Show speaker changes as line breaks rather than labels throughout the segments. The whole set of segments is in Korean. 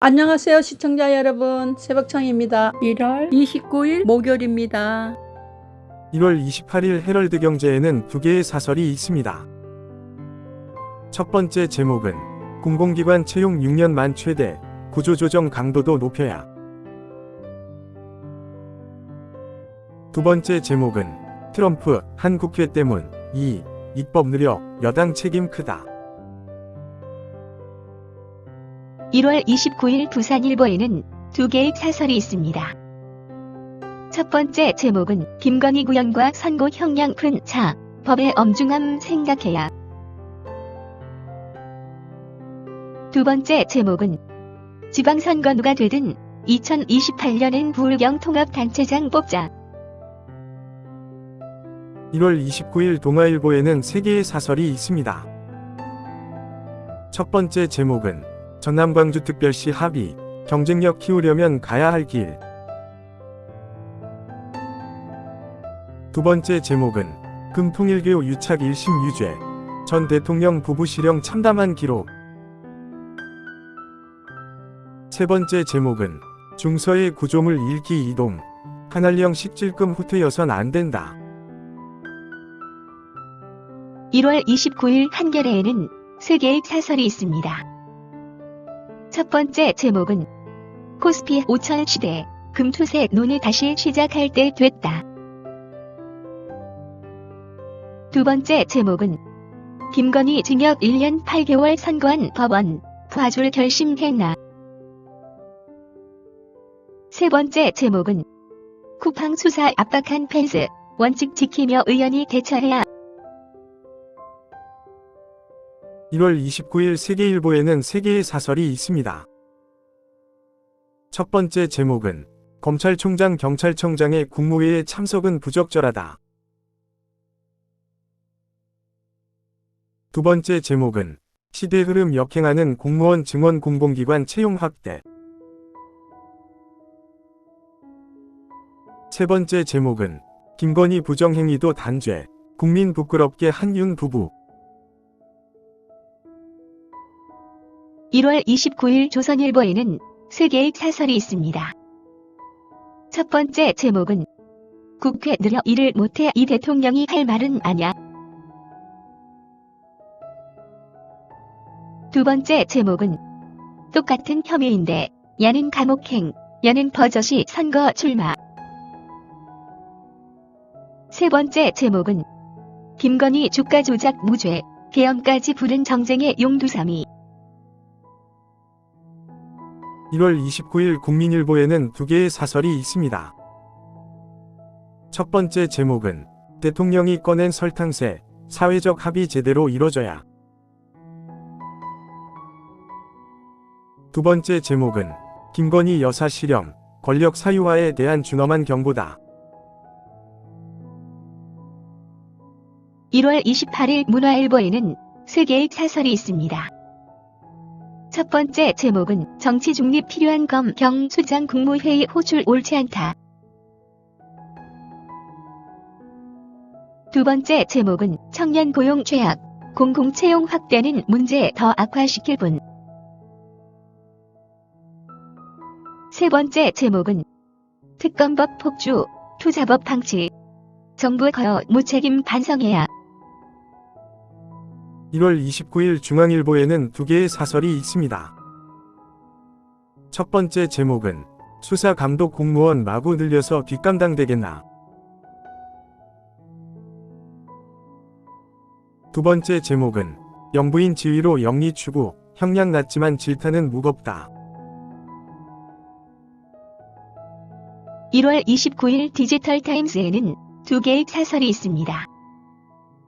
안녕하세요 시청자 여러분, 새벽청입니다. 1월 29일 목요일입니다.
1월 28일 헤럴드 경제에는 두 개의 사설이 있습니다. 첫 번째 제목은 공공기관 채용 6년 만 최대, 구조조정 강도도 높여야. 두 번째 제목은 트럼프 한 국회 때문, 입법 느려 여당 책임 크다.
1월 29일 부산일보에는 두 개의 사설이 있습니다. 첫 번째 제목은 김건희 구형과 선고 형량 큰 차, 법의 엄중함 생각해야. 두 번째 제목은 지방선거 누가 되든 2028년엔 부울경 통합단체장 뽑자.
1월 29일 동아일보에는 세 개의 사설이 있습니다. 첫 번째 제목은 전남광주특별시 합의, 경쟁력 키우려면 가야 할 길. 두 번째 제목은 금통일교 유착 1심 유죄, 전 대통령 부부 실형 참담한 기록. 세 번째 제목은 중서의 구조물 읽기 이동, 한알령 식질금 후퇴여선 안 된다.
1월 29일 한겨레에는 세 개의 사설이 있습니다. 첫 번째 제목은 코스피 5천 시대, 금투세 논의 다시 시작할 때 됐다. 두 번째 제목은 김건희 징역 1년 8개월 선고한 법원, 봐줄 결심했나. 세 번째 제목은 쿠팡 수사 압박한 펜스, 원칙 지키며 의원이 대처해야.
1월 29일 세계일보에는 세 개의 사설이 있습니다. 첫 번째 제목은 검찰총장 경찰청장의 국무회의에 참석은 부적절하다. 두 번째 제목은 시대 흐름 역행하는 공무원 증원 공공기관 채용 확대. 세 번째 제목은 김건희 부정행위도 단죄, 국민 부끄럽게 한윤 부부.
1월 29일 조선일보에는 세 개의 사설이 있습니다. 첫 번째 제목은 국회 느려 일을 못해 이 대통령이 할 말은 아냐. 두 번째 제목은 똑같은 혐의인데 야는 감옥행, 야는 버젓이 선거 출마. 세 번째 제목은 김건희 주가 조작 무죄, 계엄까지 부른 정쟁의 용두사미.
1월 29일 국민일보에는 두 개의 사설이 있습니다. 첫 번째 제목은 대통령이 꺼낸 설탕세, 사회적 합의 제대로 이뤄져야. 두 번째 제목은 김건희 여사 실형, 권력 사유화에 대한 준엄한 경고다.
1월 28일 문화일보에는 세 개의 사설이 있습니다. 첫 번째 제목은 정치 중립 필요한 검경 수장 국무회의 호출 옳지 않다. 두 번째 제목은 청년 고용 죄악, 공공채용 확대는 문제 더 악화시킬 뿐. 세 번째 제목은 특검법 폭주, 투자법 방치, 정부 거어 무책임 반성해야.
1월 29일 중앙일보에는 두 개의 사설이 있습니다. 첫 번째 제목은 수사감독 공무원 마구 늘려서 뒷감당 되겠나. 두 번째 제목은 영부인 지위로 영리 추구, 형량 낮지만 질타는 무겁다.
1월 29일 디지털타임스에는 두 개의 사설이 있습니다.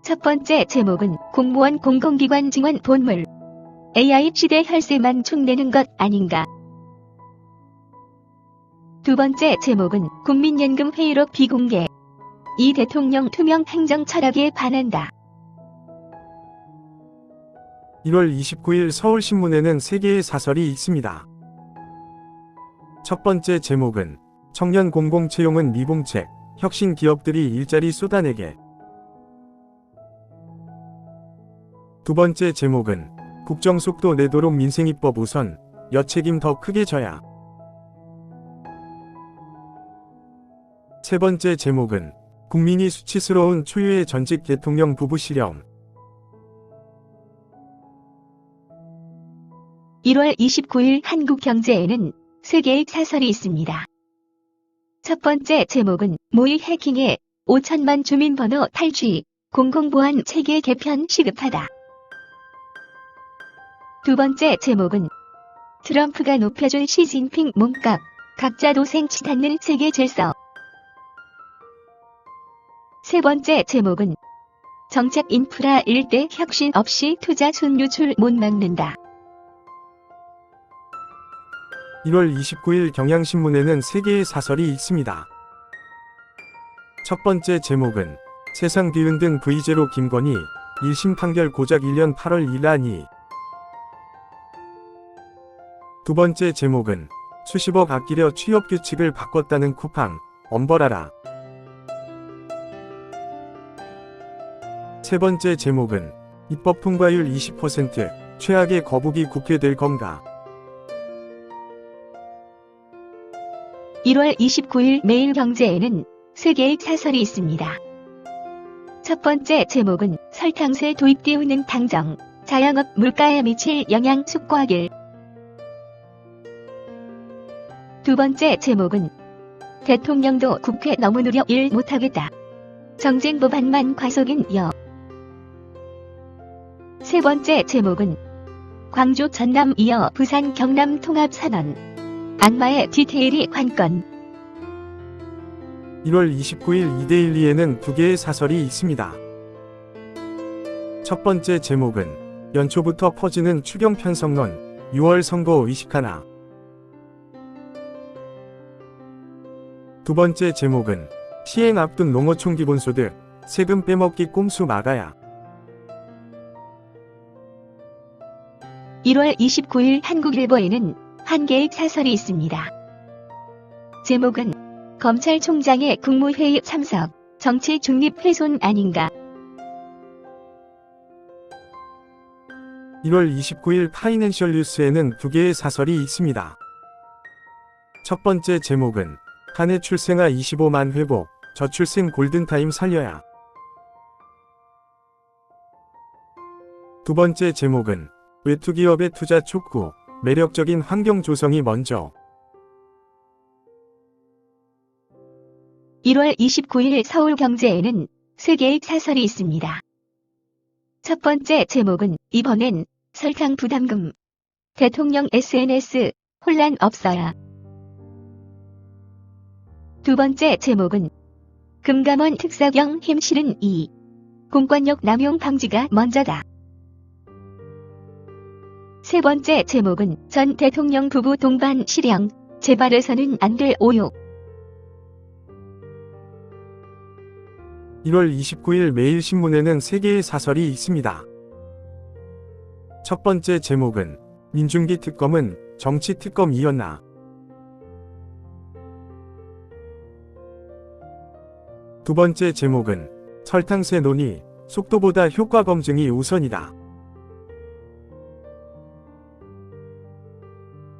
첫 번째 제목은 공무원 공공기관 증원 본물, AI 시대 혈세만 축내는 것 아닌가. 두 번째 제목은 국민연금 회의록 비공개, 이 대통령 투명 행정 철학에 반한다.
1월 29일 서울신문에는 세 개의 사설이 있습니다. 첫 번째 제목은 청년 공공채용은 미봉책, 혁신 기업들이 일자리 쏟아내게. 두 번째 제목은 국정속도 내도록 민생입법 우선, 여책임 더 크게 져야. 세 번째 제목은 국민이 수치스러운 초유의 전직 대통령 부부 실형.
1월 29일 한국경제에는 세 개의 사설이 있습니다. 첫 번째 제목은 모의 해킹에 5천만 주민번호 탈취, 공공보안 체계 개편 시급하다. 두 번째 제목은 트럼프가 높여준 시진핑 몸값, 각자 도생 치닫는 세계 질서. 세 번째 제목은 정책 인프라 일대 혁신 없이 투자 순유출 못 막는다.
1월 29일 경향신문에는 세 개의 사설이 있습니다. 첫 번째 제목은 세상 뒤흔든 V0 김건희 1심 판결 고작 1년 8월 1라니. 두 번째 제목은 수십억 아끼려 취업규칙을 바꿨다는 쿠팡, 엄벌하라. 세 번째 제목은 입법 통과율 20%, 최악의 거북이 국회 될 건가.
1월 29일 매일경제에는 세 개의 사설이 있습니다. 첫 번째 제목은 설탕세 도입 띄우는 당정, 자영업 물가에 미칠 영향 숙고하길. 두 번째 제목은 대통령도 국회 너무 느려 일 못하겠다. 정쟁 법안만 과속인 여. 세 번째 제목은 광주 전남 이어 부산 경남 통합선언. 악마의 디테일이 관건.
1월 29일 이데일리에는 두 개의 사설이 있습니다. 첫 번째 제목은 연초부터 퍼지는 추경 편성론, 6월 선거 의식하나. 두 번째 제목은 시행 앞둔 농어촌 기본소득, 세금 빼먹기 꼼수 막아야.
1월 29일 한국일보에는 한 개의 사설이 있습니다. 제목은 검찰총장의 국무회의 참석, 정치 중립 훼손 아닌가.
1월 29일 파이낸셜 뉴스에는 두 개의 사설이 있습니다. 첫 번째 제목은 한 해 출생아 25만 회복, 저출생 골든타임 살려야. 두 번째 제목은 외투기업의 투자 촉구, 매력적인 환경 조성이 먼저.
1월 29일 서울경제에는 세 개의 사설이 있습니다. 첫 번째 제목은 이번엔 설탕 부담금, 대통령 SNS 혼란 없어야. 두 번째 제목은 금감원 특사경 힘실은 2. 공권력 남용 방지가 먼저다. 세 번째 제목은 전 대통령 부부 동반 실형, 재발해서는 안 될 오욕.
1월 29일 매일신문에는 세 개의 사설이 있습니다. 첫 번째 제목은 민중기 특검은 정치 특검이었나. 두 번째 제목은 설탕세 논의, 속도보다 효과 검증이 우선이다.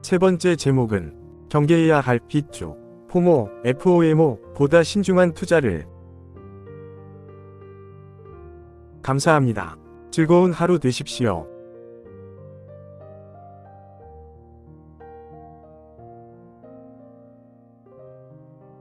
세 번째 제목은 경계해야 할 빚주, 포모, FOMO보다 신중한 투자를. 감사합니다. 즐거운 하루 되십시오.